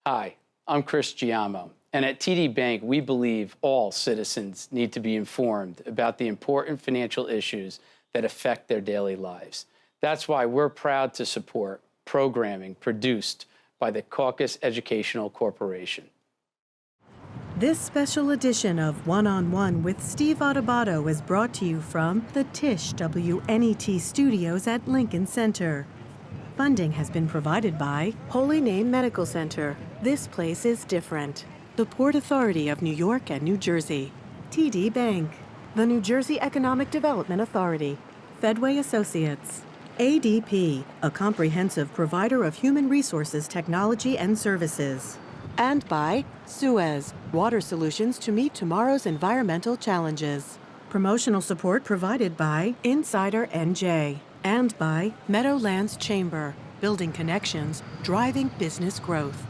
Hi, I'm Chris Giamo, and at TD Bank, we believe all citizens need to be informed about the important financial issues that affect their daily lives. That's why we're proud to support programming produced by the Caucus Educational Corporation. This special edition of One-on-One with Steve Adubato is brought to you from the Tisch WNET studios at Lincoln Center. Funding has been provided by Holy Name Medical Center. This place is different. The Port Authority of New York and New Jersey. TD Bank. The New Jersey Economic Development Authority. Fedway Associates. ADP, a comprehensive provider of human resources technology and services. And by Suez, water solutions to meet tomorrow's environmental challenges. Promotional support provided by Insider NJ. And by Meadowlands Chamber, building connections, driving business growth.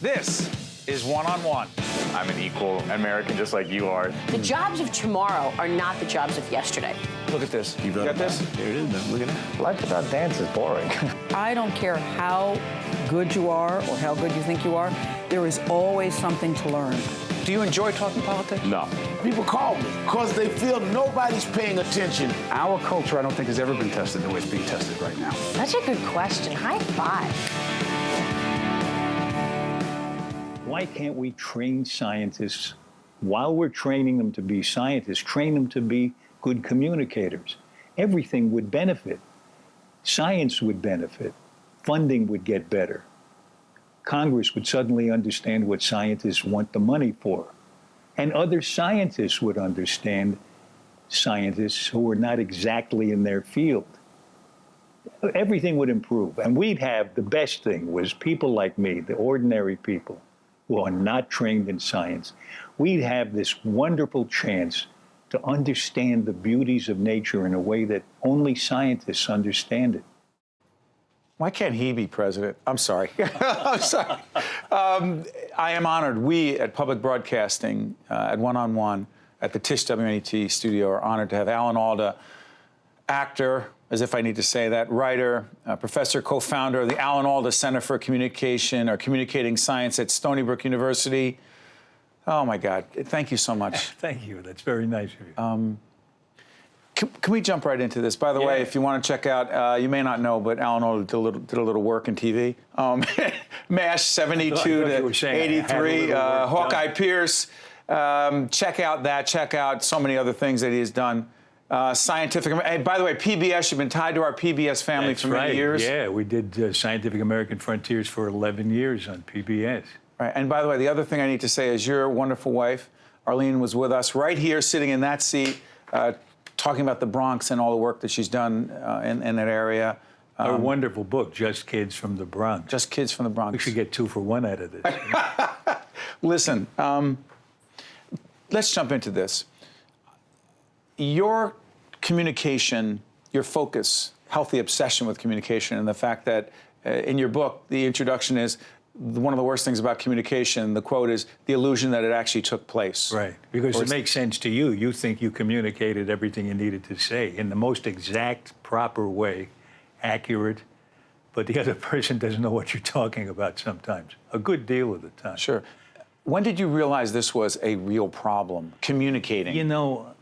This is One-on-One. I'm an equal American just like you are. The jobs of tomorrow are not the jobs of yesterday. Look at this. You got this? There it is, man. Look at that. Life without dance is boring. I don't care how good you are or how good you think you are, there is always something to learn. Do you enjoy talking politics? No. People call me because they feel nobody's paying attention. Our culture, I don't think, has ever been tested the way it's being tested right now. Such a good question. High five. Why can't we train scientists while we're training them to be scientists, train them to be good communicators? Everything would benefit. Science would benefit. Funding would get better. Congress would suddenly understand what scientists want the money for. And other scientists would understand scientists who are not exactly in their field. Everything would improve. And we'd have, the best thing was people like me, the ordinary people who are not trained in science. We'd have this wonderful chance to understand the beauties of nature in a way that only scientists understand it. Why can't he be president? I'm sorry. I'm sorry. I am honored. We at Public Broadcasting, at One-on-One, at the Tisch WNET studio, are honored to have Alan Alda, actor, as if I need to say that, writer, professor, co-founder of the Alan Alda Center for Communication, or Communicating Science at Stony Brook University. Oh, my God. Thank you so much. Thank you. That's very nice of you. Can we jump right into this? By the way, if you want to check out, you may not know, but Alan Alda did a little work in TV. MASH 72 to 83, Hawkeye Pierce. Check out that. Check out so many other things that he has done. Scientific. And by the way, PBS, you've been tied to our PBS family for many years. Yeah, we did Scientific American Frontiers for 11 years on PBS. Right. And by the way, the other thing I need to say is your wonderful wife, Arlene, was with us right here, sitting in that seat, talking about the Bronx and all the work that she's done in that area. Our wonderful book, Just Kids from the Bronx. Just Kids from the Bronx. We should get 2 for 1 out of this. Listen, let's jump into this. Your communication, your focus, healthy obsession with communication, and the fact that in your book, the introduction is one of the worst things about communication, the quote is, the illusion that it actually took place. Right, because it makes sense to you. You think you communicated everything you needed to say in the most exact, proper way, accurate, but the other person doesn't know what you're talking about sometimes, a good deal of the time. Sure. When did you realize this was a real problem, communicating? You know,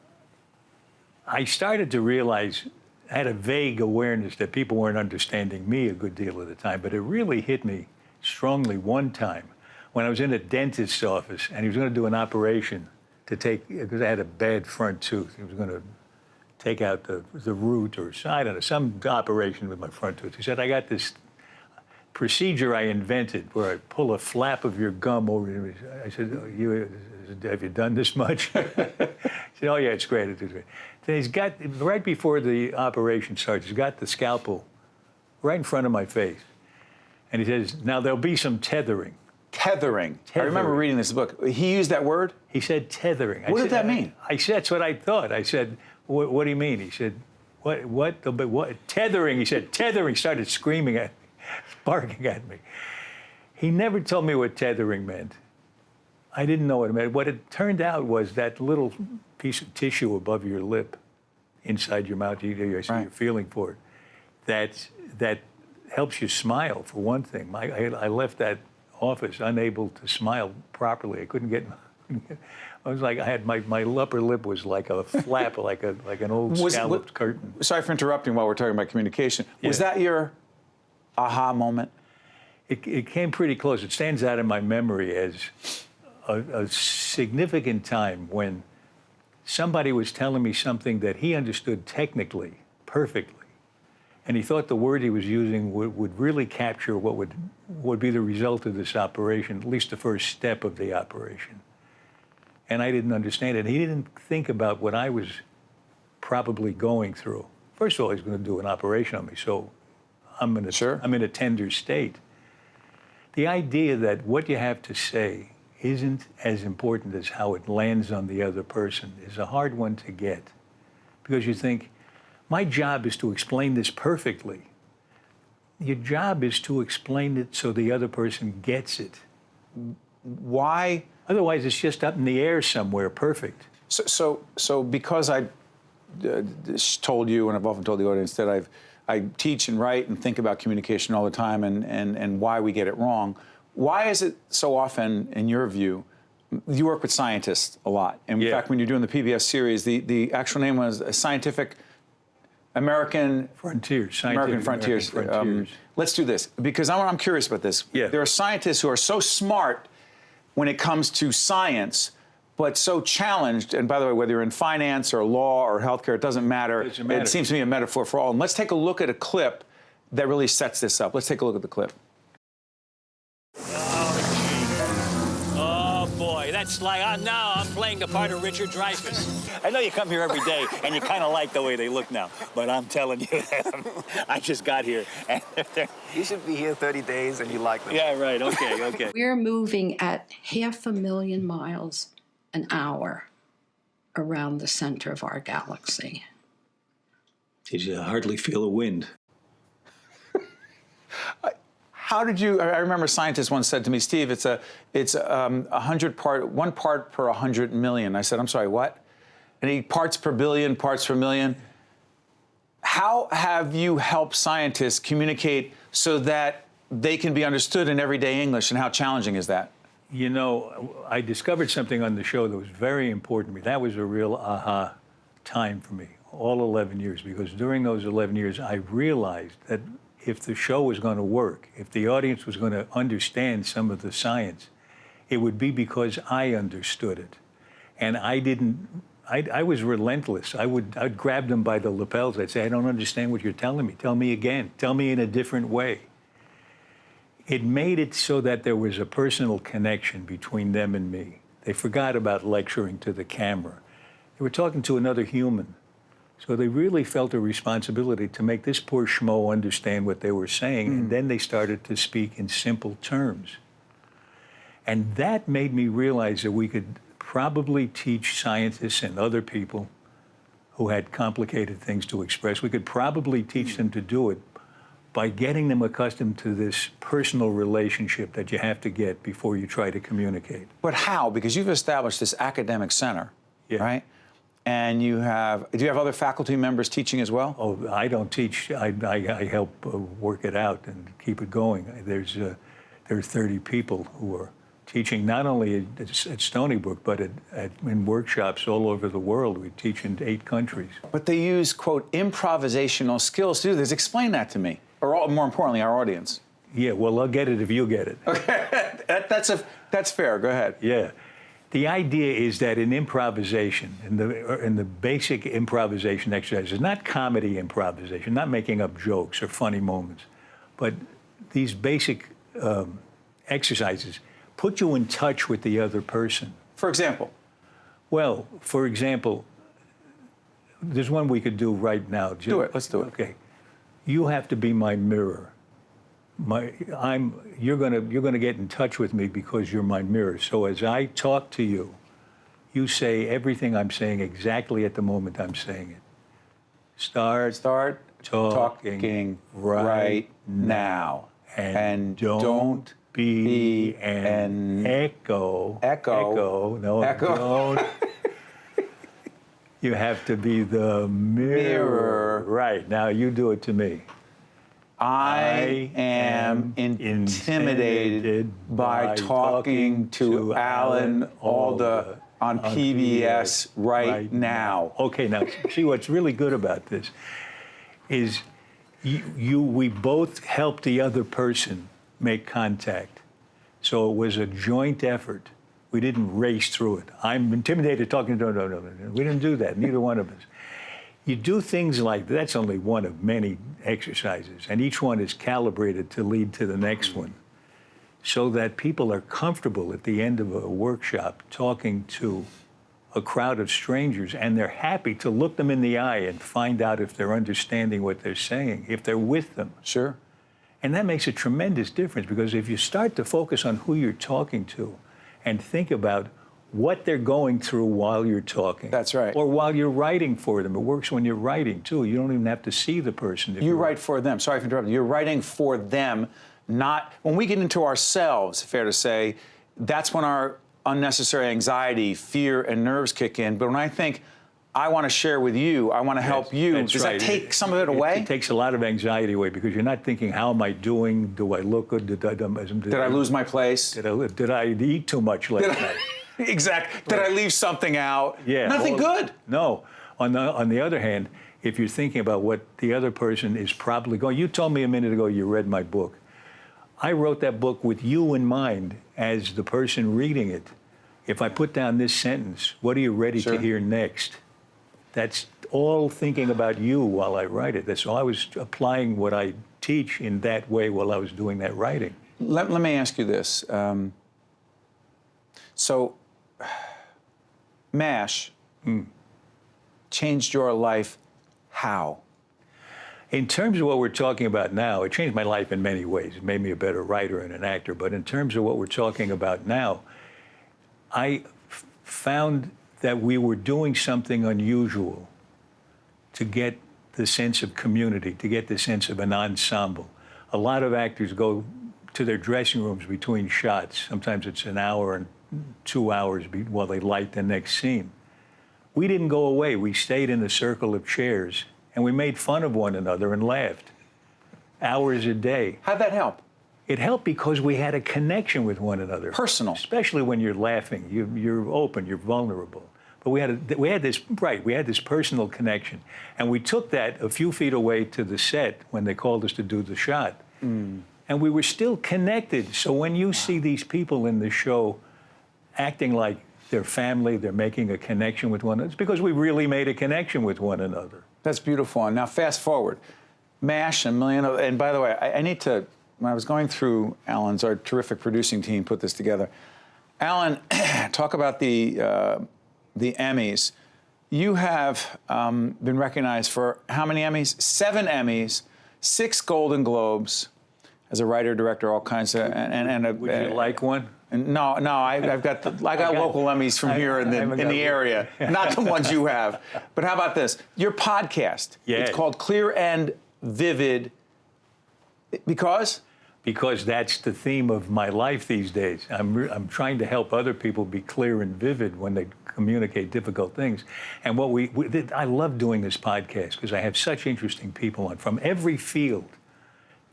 I started to realize, I had a vague awareness that people weren't understanding me a good deal of the time, but it really hit me strongly one time when I was in a dentist's office and he was going to do an operation to take, because I had a bad front tooth. He was going to take out the root or I don't know, some operation with my front tooth. He said, I got this procedure I invented where I pull a flap of your gum over. I said, have you done this much? He said, oh yeah, it's great. It's great. Then he's got, right before the operation starts, he's got the scalpel right in front of my face. And he says, now there'll be some tethering. Tethering. I remember reading this book. He used that word? He said tethering. What did that mean? I said, that's what I thought. I said, what do you mean? He said, what? Tethering. He said, tethering. Started screaming at me, barking at me. He never told me what tethering meant. I didn't know what it meant. What it turned out was that little piece of tissue above your lip, inside your mouth, you're feeling for it, that helps you smile, for one thing. I left that office, unable to smile properly. I couldn't get. I was like, I had my upper lip was like a flap, like an old scalloped curtain. Sorry for interrupting while we're talking about communication. Yeah. Was that your aha moment? It came pretty close. It stands out in my memory as a significant time when somebody was telling me something that he understood technically, perfectly, and he thought the word he was using would really capture what would be the result of this operation, at least the first step of the operation. And I didn't understand it. He didn't think about what I was probably going through. First of all, he's going to do an operation on me, so I'm in a tender state. The idea that what you have to say isn't as important as how it lands on the other person is a hard one to get. Because you think, my job is to explain this perfectly. Your job is to explain it so the other person gets it. Why? Otherwise, it's just up in the air somewhere, perfect. So because I told you, and I've often told the audience that I teach and write and think about communication all the time and why we get it wrong. Why is it so often, in your view, you work with scientists a lot? In fact, when you're doing the PBS series, the actual name was Scientific American Frontiers. American Frontiers. Let's do this, because I'm curious about this. Yeah. There are scientists who are so smart when it comes to science, but so challenged. And by the way, whether you're in finance or law or healthcare, it doesn't matter. It seems to me a metaphor for all. And let's take a look at a clip that really sets this up. Let's take a look at the clip. Oh, boy, that's like, now I'm playing the part of Richard Dreyfuss. I know you come here every day, and you kind of like the way they look now, but I'm telling you, I just got here. And you should be here 30 days, and you like them. Yeah, right, okay. We're moving at 500,000 miles an hour around the center of our galaxy. Did you hardly feel a wind? How did you? I remember a scientist once said to me, Steve, it's 100 part, 1 part per 100 million. I said, I'm sorry, what? And he parts per billion, parts per million. How have you helped scientists communicate so that they can be understood in everyday English, and how challenging is that? You know, I discovered something on the show that was very important to me. That was a real aha time for me, all 11 years, because during those 11 years, I realized that if the show was going to work, if the audience was going to understand some of the science, it would be because I understood it. And I was relentless. I'd grab them by the lapels. I'd say, I don't understand what you're telling me. Tell me again. Tell me in a different way. It made it so that there was a personal connection between them and me. They forgot about lecturing to the camera. They were talking to another human. So they really felt a responsibility to make this poor schmo understand what they were saying, and then they started to speak in simple terms. And that made me realize that we could probably teach scientists and other people who had complicated things to express, we could probably teach them to do it by getting them accustomed to this personal relationship that you have to get before you try to communicate. But how? Because you've established this academic center, right? And do you have other faculty members teaching as well? Oh, I don't teach. I help work it out and keep it going. There are 30 people who are teaching not only at Stony Brook, but in workshops all over the world. We teach in 8 countries. But they use, quote, improvisational skills to do this. Explain that to me, or more importantly, our audience. Yeah, well, I'll get it if you get it. Okay, that's fair. Go ahead. Yeah. The idea is that in improvisation, in the basic improvisation exercises, not comedy improvisation, not making up jokes or funny moments, but these basic exercises put you in touch with the other person. For example? Well, for example, there's one we could do right now. Do it. Let's do it. Okay. You have to be my mirror. You're gonna get in touch with me because you're my mirror. So as I talk to you, you say everything I'm saying exactly at the moment I'm saying it. Start talking right now. And don't be an echo. Don't. You have to be the mirror. Right, now you do it to me. I am intimidated by talking to Alan Alda on PBS right now. Okay, now, see what's really good about this is we both helped the other person make contact. So it was a joint effort. We didn't race through it. I'm intimidated talking to, no. We didn't do that, neither one of us. You do things like, that's only one of many exercises, and each one is calibrated to lead to the next one, so that people are comfortable at the end of a workshop talking to a crowd of strangers, and they're happy to look them in the eye and find out if they're understanding what they're saying, if they're with them. Sure. And that makes a tremendous difference, because if you start to focus on who you're talking to and think about what they're going through while you're talking. That's right. Or while you're writing for them. It works when you're writing, too. You don't even have to see the person. You write for them. Sorry for interrupting. You're writing for them, not... When we get into ourselves, fair to say, that's when our unnecessary anxiety, fear, and nerves kick in. But when I think, I want to share with you, I want to help you, does that take some of it away? It takes a lot of anxiety away, because you're not thinking, how am I doing? Do I look good? Did I lose my place? Did I eat too much last night? Exactly. Did I leave something out? Yeah. Nothing good. No. On the other hand, if you're thinking about what the other person is probably going... You told me a minute ago you read my book. I wrote that book with you in mind as the person reading it. If I put down this sentence, what are you ready to hear next? That's all thinking about you while I write it. So I was applying what I teach in that way while I was doing that writing. Let me ask you this. So, MASH changed your life how? In terms of what we're talking about now, it changed my life in many ways. It made me a better writer and an actor. But in terms of what we're talking about now, I found that we were doing something unusual to get the sense of community, to get the sense of an ensemble. A lot of actors go to their dressing rooms between shots. Sometimes it's an hour and 2 hours while they light the next scene. We didn't go away. We stayed in a circle of chairs, and we made fun of one another and laughed hours a day. How'd that help? It helped because we had a connection with one another. Personal. Especially when you're laughing. You're open, you're vulnerable. But we had this personal connection. And we took that a few feet away to the set when they called us to do the shot. And we were still connected. So when you see these people in the show acting like they're family, they're making a connection with one another, it's because we really made a connection with one another. That's beautiful. And now fast forward. MASH and Million of... And by the way, I need to... When I was going through Alan's, our terrific producing team put this together. Alan, talk about the Emmys. You have been recognized for how many Emmys? 7 Emmys, 6 Golden Globes, as a writer, director, all kinds of... Would you like one? No, I've got local Emmys from here in the area, not the ones you have. But how about this? Your podcast. Yeah. It's called Clear and Vivid. Because? Because that's the theme of my life these days. I'm trying to help other people be clear and vivid when they communicate difficult things. And I love doing this podcast because I have such interesting people on from every field.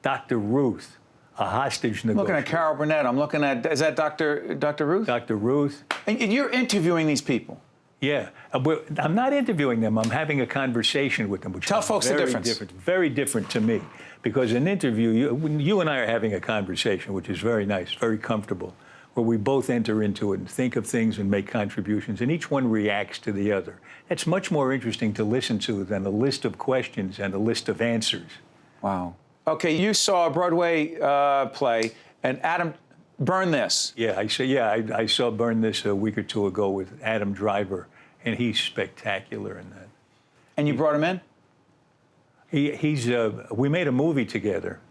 Dr. Ruth, a hostage negotiator. I'm looking at Carol Burnett. I'm looking at, is that Dr. Ruth? Dr. Ruth. And you're interviewing these people. Yeah. I'm not interviewing them. I'm having a conversation with them. Which Tell folks the difference. Very different to me. Because an interview, you and I are having a conversation, which is very nice, very comfortable, where we both enter into it and think of things and make contributions, and each one reacts to the other. It's much more interesting to listen to than a list of questions and a list of answers. Wow. Okay, you saw a Broadway play, and Adam, Burn This. Yeah, I saw Burn This a week or two ago with Adam Driver, and he's spectacular in that. And you brought him in? We made a movie together,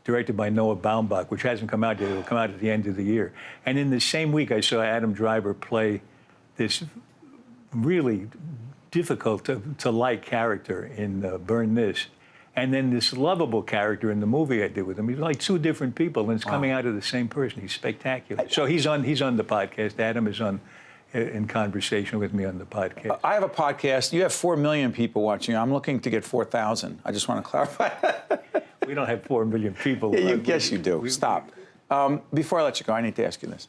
directed by Noah Baumbach, which hasn't come out yet. It'll come out at the end of the year. And in the same week, I saw Adam Driver play this really difficult to like character in Burn This. And then this lovable character in the movie I did with him. He's like 2 different people, and it's coming out of the same person. He's spectacular. So he's on the podcast. Adam is in conversation with me on the podcast. I have a podcast. You have 4 million people watching. I'm looking to get 4,000. I just want to clarify that. We don't have 4 million people. Yeah, yes, you do. Stop. Before I let you go, I need to ask you this.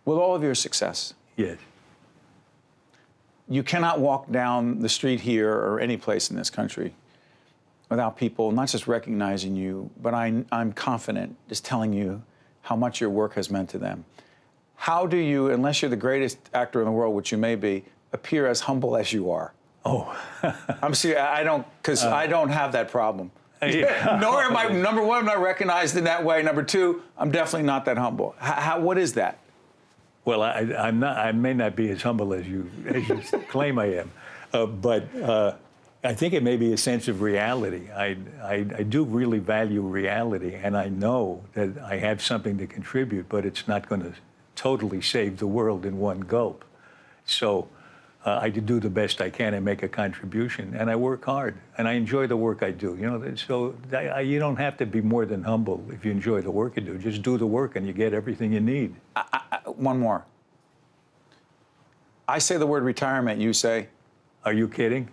With all of your success, yes, you cannot walk down the street here or any place in this country without people not just recognizing you, but I'm confident just telling you how much your work has meant to them. How do you, unless you're the greatest actor in the world, which you may be, appear as humble as you are? Oh. I'm serious. I don't, because I don't have that problem. Yeah. Nor am I, number one, I'm not recognized in that way. Number two, I'm definitely not that humble. What is that? Well, I'm not. I may not be as humble as you claim I am, but I think it may be a sense of reality. I do really value reality, and I know that I have something to contribute, but it's not going to totally save the world in one gulp. So I do the best I can and make a contribution, and I work hard, and I enjoy the work I do. You know, so you don't have to be more than humble if you enjoy the work you do. Just do the work, and you get everything you need. One more. I say the word retirement, you say? Are you kidding?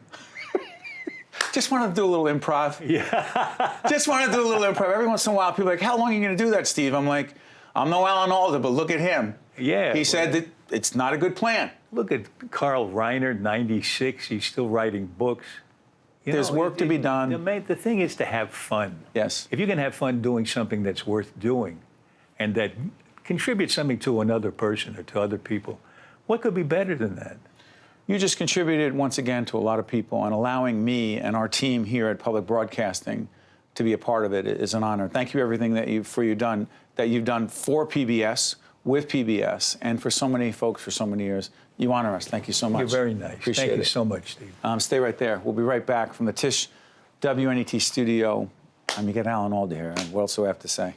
Just want to do a little improv. Yeah. Just want to do a little improv. Every once in a while, people are like, how long are you going to do that, Steve? I'm like, I'm no Alan Alda, but look at him. Yeah. He said that it's not a good plan. Look at Carl Reiner, 96. He's still writing books. There's work to be done. The thing is to have fun. Yes. If you can have fun doing something that's worth doing and that contributes something to another person or to other people, what could be better than that? You just contributed once again to a lot of people, and allowing me and our team here at Public Broadcasting to be a part of it is an honor. Thank you everything that you've done for PBS, with PBS, and for so many folks for so many years. You honor us. Thank you so much. You're very nice. Appreciate Thank you it. so much, Steve. Stay right there. We'll be right back from the Tisch WNET studio. You get Alan Alda here. What else do I have to say?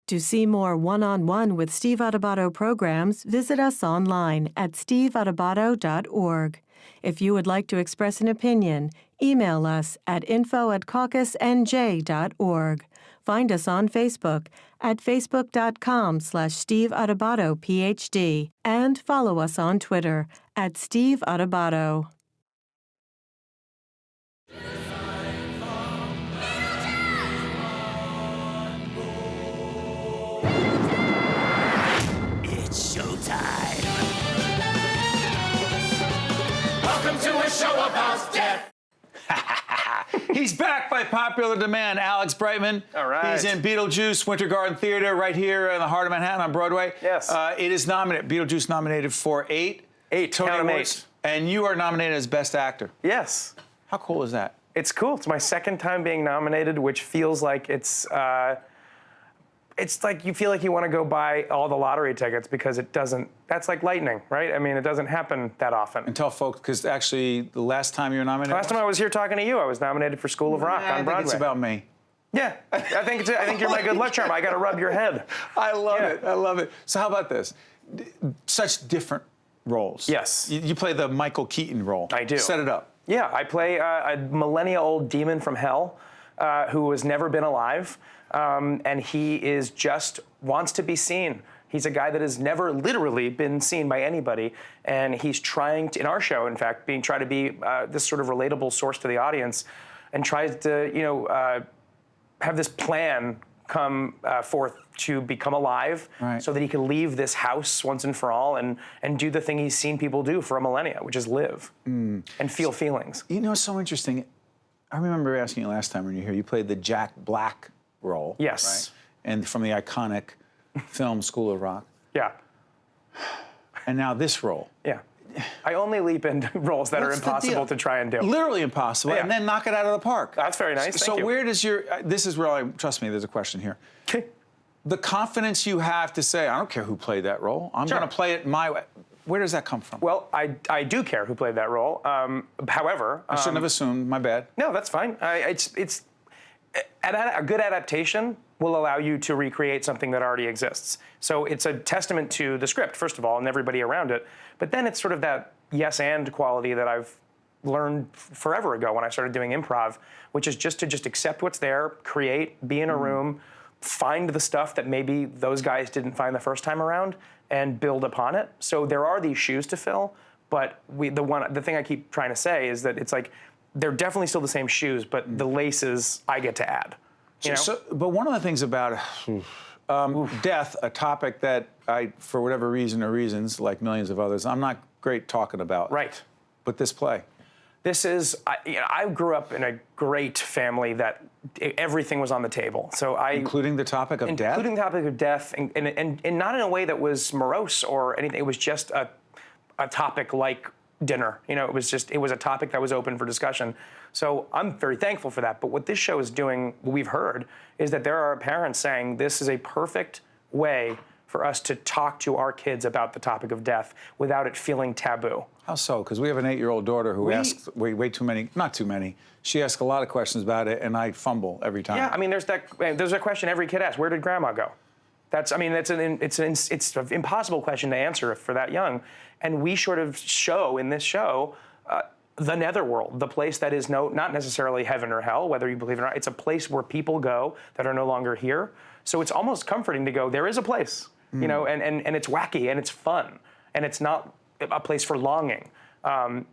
To see more one-on-one with Steve Adubato programs, visit us online at steveadubato.org. If you would like to express an opinion, email us at info@caucusnj.org. Find us on Facebook at facebook.com/Steve Adubato PhD, and follow us on Twitter at Steve Adubato. It's showtime. Welcome to a show about death. He's back by popular demand, Alex Brightman. All right. He's in Beetlejuice, Winter Garden Theater, right here in the heart of Manhattan on Broadway. Yes. It is nominated, Beetlejuice nominated for 8 Tony Awards. And you are nominated as Best Actor. Yes. How cool is that? It's cool. It's my second time being nominated, which feels like it's like you feel like you want to go buy all the lottery tickets because it doesn't, that's like lightning, right? I mean, it doesn't happen that often. And tell folks, because actually the last time you were nominated. Last time I was here talking to you, I was nominated for School of Rock on Broadway. I think it's about me. Yeah, I think you're my good luck charm. I got to rub your head. I love it. I love it. So how about this? Such different roles. Yes. You play the Michael Keaton role. I do. Set it up. Yeah, I play a millennia-old demon from hell who has never been alive. And he is just wants to be seen. He's a guy that has never literally been seen by anybody, and he's trying to, in our show, in fact, try to be this sort of relatable source to the audience, and tries to, have this plan come forth to become alive, right, so that he can leave this house once and for all, and do the thing he's seen people do for a millennia, which is live and feel feelings. You know, it's so interesting. I remember asking you last time when you were here. You played the Jack Black role. Yes. Right? And from the iconic film School of Rock. Yeah. And now this role. Yeah. I only leap into roles that are impossible to try and do. Literally impossible, Yeah. and then knock it out of the park. That's very nice. So Thank you. where does this is where trust me, there's a question here. Okay. The confidence you have to say, I don't care who played that role. I'm going to play it my way. Where does that come from? Well, I do care who played that role. However, I shouldn't have assumed. My bad. No, that's fine. It's a good adaptation will allow you to recreate something that already exists. So it's a testament to the script, first of all, and everybody around it. But then it's sort of that yes and quality that I've learned forever ago when I started doing improv, which is just to accept what's there, create, be in a room, find the stuff that maybe those guys didn't find the first time around, and build upon it. So there are these shoes to fill, but the thing I keep trying to say is that it's like they're definitely still the same shoes, but the laces I get to add. You know? But one of the things about death, a topic that I, for whatever reason or reasons, like millions of others, I'm not great talking about. Right. But this play. This is, I grew up in a great family that everything was on the table. Including the topic of death? Including the topic of death, and not in a way that was morose or anything. It was just a topic like dinner. You know, it was a topic that was open for discussion. So I'm very thankful for that. But what this show is doing, what we've heard, is that there are parents saying this is a perfect way for us to talk to our kids about the topic of death without it feeling taboo. How so? Because we have an 8-year-old daughter who asks way too many, not too many. She asks a lot of questions about it, and I fumble every time. Yeah, I mean, there's a question every kid asks: where did Grandma go? It's an impossible question to answer for that young, and we sort of show in this show the netherworld, the place that is not necessarily heaven or hell, whether you believe it or not. It's a place where people go that are no longer here. So it's almost comforting to go, there is a place, you know, and it's wacky and it's fun, and it's not a place for longing.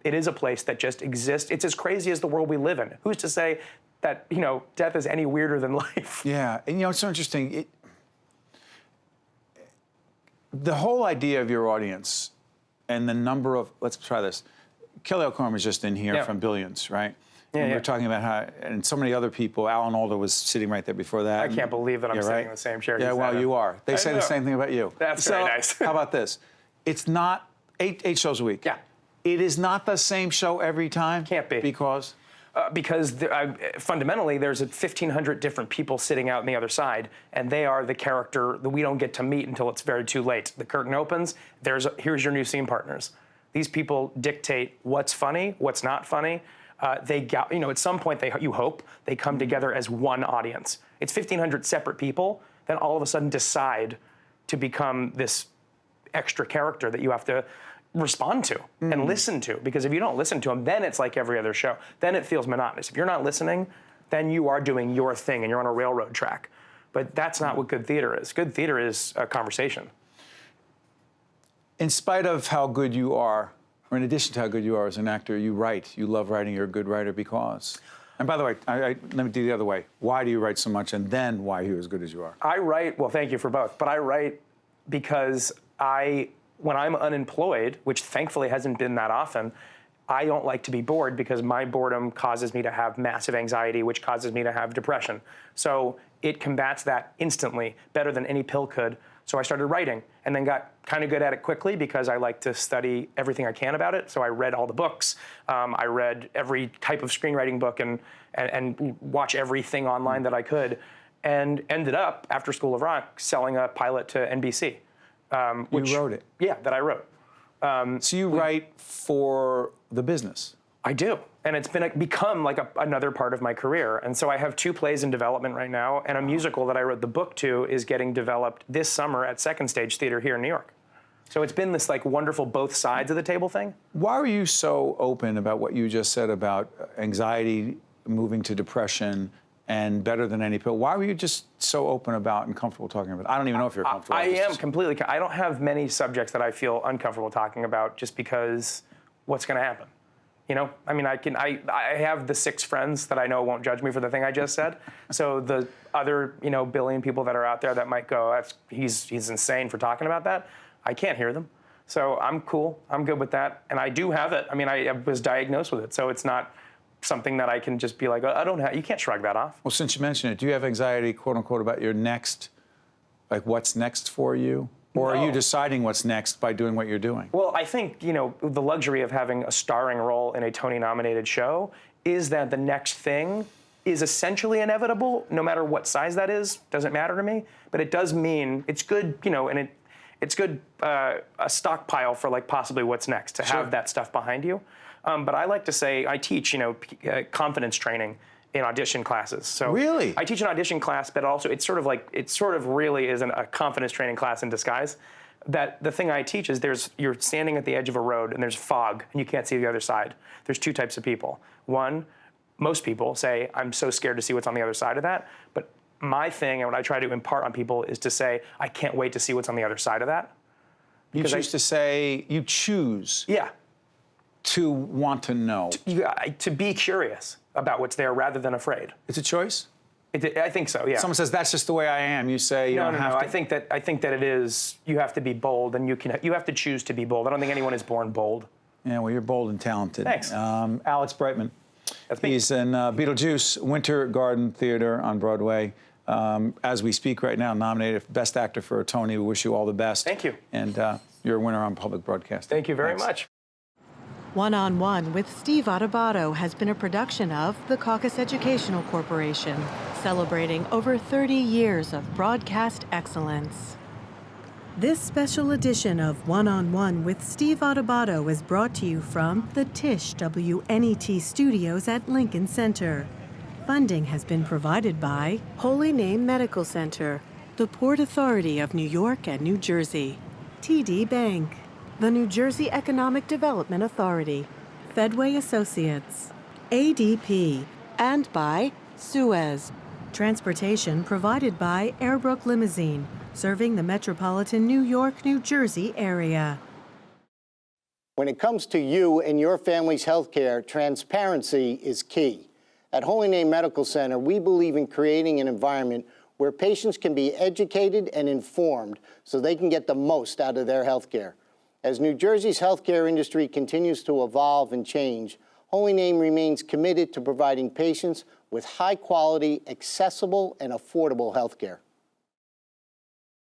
It is a place that just exists. It's as crazy as the world we live in. Who's to say that, you know, death is any weirder than life? Yeah, and you know, it's so interesting. The whole idea of your audience and the number of, let's try this. Kelly O'Corn was just in here from Billions, right? And we were talking about how, and so many other people, Alan Alda was sitting right there before that. I can't believe that I'm sitting in the same chair. Yeah, well, you are. They say the same thing about you. That's very nice. How about this? It's not eight shows a week. Yeah. It is not the same show every time? Can't be. Because? Because fundamentally, there's 1,500 different people sitting out on the other side, and they are the character that we don't get to meet until it's very too late. The curtain opens, here's your new scene partners. These people dictate what's funny, what's not funny. At some point, you hope, they come together as one audience. It's 1,500 separate people, then all of a sudden decide to become this extra character that you have to respond to and listen to. Because if you don't listen to them, then it's like every other show. Then it feels monotonous. If you're not listening, then you are doing your thing and you're on a railroad track. But that's not what good theater is. Good theater is a conversation. In spite of how good you are, or in addition to how good you are as an actor, you write. You love writing. You're a good writer because. And by the way, let me do the other way. Why do you write so much, and then why are you as good as you are? I write, well, thank you for both, but I write because when I'm unemployed, which thankfully hasn't been that often, I don't like to be bored because my boredom causes me to have massive anxiety, which causes me to have depression. So it combats that instantly, better than any pill could. So I started writing and then got kind of good at it quickly because I like to study everything I can about it. So I read all the books. I read every type of screenwriting book and watch everything online that I could, and ended up, after School of Rock, selling a pilot to NBC. You wrote it? Yeah, that I wrote. So you write for the business? I do. And it's become like another part of my career. And so I have 2 plays in development right now, and a musical that I wrote the book to is getting developed this summer at Second Stage Theater here in New York. So it's been this like wonderful both sides of the table thing. Why were you so open about what you just said about anxiety moving to depression and better than any pill? Why were you just so open about and comfortable talking about it? I don't even know if you're comfortable. I am completely. I don't have many subjects that I feel uncomfortable talking about just because what's going to happen? You know, I mean, I have the 6 friends that I know won't judge me for the thing I just said. So the other, billion people that are out there that might go, he's insane for talking about that. I can't hear them. So I'm cool. I'm good with that. And I do have it. I mean, I was diagnosed with it. So it's not something that I can just be like, I don't have, you can't shrug that off. Well, since you mentioned it, do you have anxiety, quote unquote, about your next, like what's next for you? Or are you deciding what's next by doing what you're doing? Well, I think, the luxury of having a starring role in a Tony-nominated show is that the next thing is essentially inevitable, no matter what size that is. Doesn't matter to me. But it does mean it's good, and it's good a stockpile for like possibly what's next, to have that stuff behind you. But I like to say I teach, confidence training in audition classes. So really? I teach an audition class, but also it sort of really is a confidence training class in disguise. That the thing I teach is you're standing at the edge of a road and there's fog and you can't see the other side. There's 2 types of people. One, most people say, I'm so scared to see what's on the other side of that. But my thing and what I try to impart on people is to say, I can't wait to see what's on the other side of that. You choose to say, you choose. Yeah. to want to know? To be curious about what's there rather than afraid. It's a choice? I think so, yeah. Someone says, that's just the way I am. You say, you don't have to. I think that it is, you have to be bold, and you have to choose to be bold. I don't think anyone is born bold. Yeah, well, you're bold and talented. Thanks. Alex Brightman. That's me. He's in Beetlejuice, Winter Garden Theater on Broadway. As we speak right now, nominated for Best Actor for a Tony. We wish you all the best. Thank you. And you're a winner on public broadcasting. Thank you very much. One-on-One with Steve Adubato has been a production of the Caucus Educational Corporation, celebrating over 30 years of broadcast excellence. This special edition of One-on-One with Steve Adubato is brought to you from the Tisch WNET studios at Lincoln Center. Funding has been provided by Holy Name Medical Center, the Port Authority of New York and New Jersey, TD Bank, the New Jersey Economic Development Authority, Fedway Associates, ADP, and by Suez. Transportation provided by Airbrook Limousine, serving the metropolitan New York, New Jersey area. When it comes to you and your family's health care, transparency is key. At Holy Name Medical Center, we believe in creating an environment where patients can be educated and informed so they can get the most out of their health care. As New Jersey's healthcare industry continues to evolve and change, Holy Name remains committed to providing patients with high-quality, accessible, and affordable health care.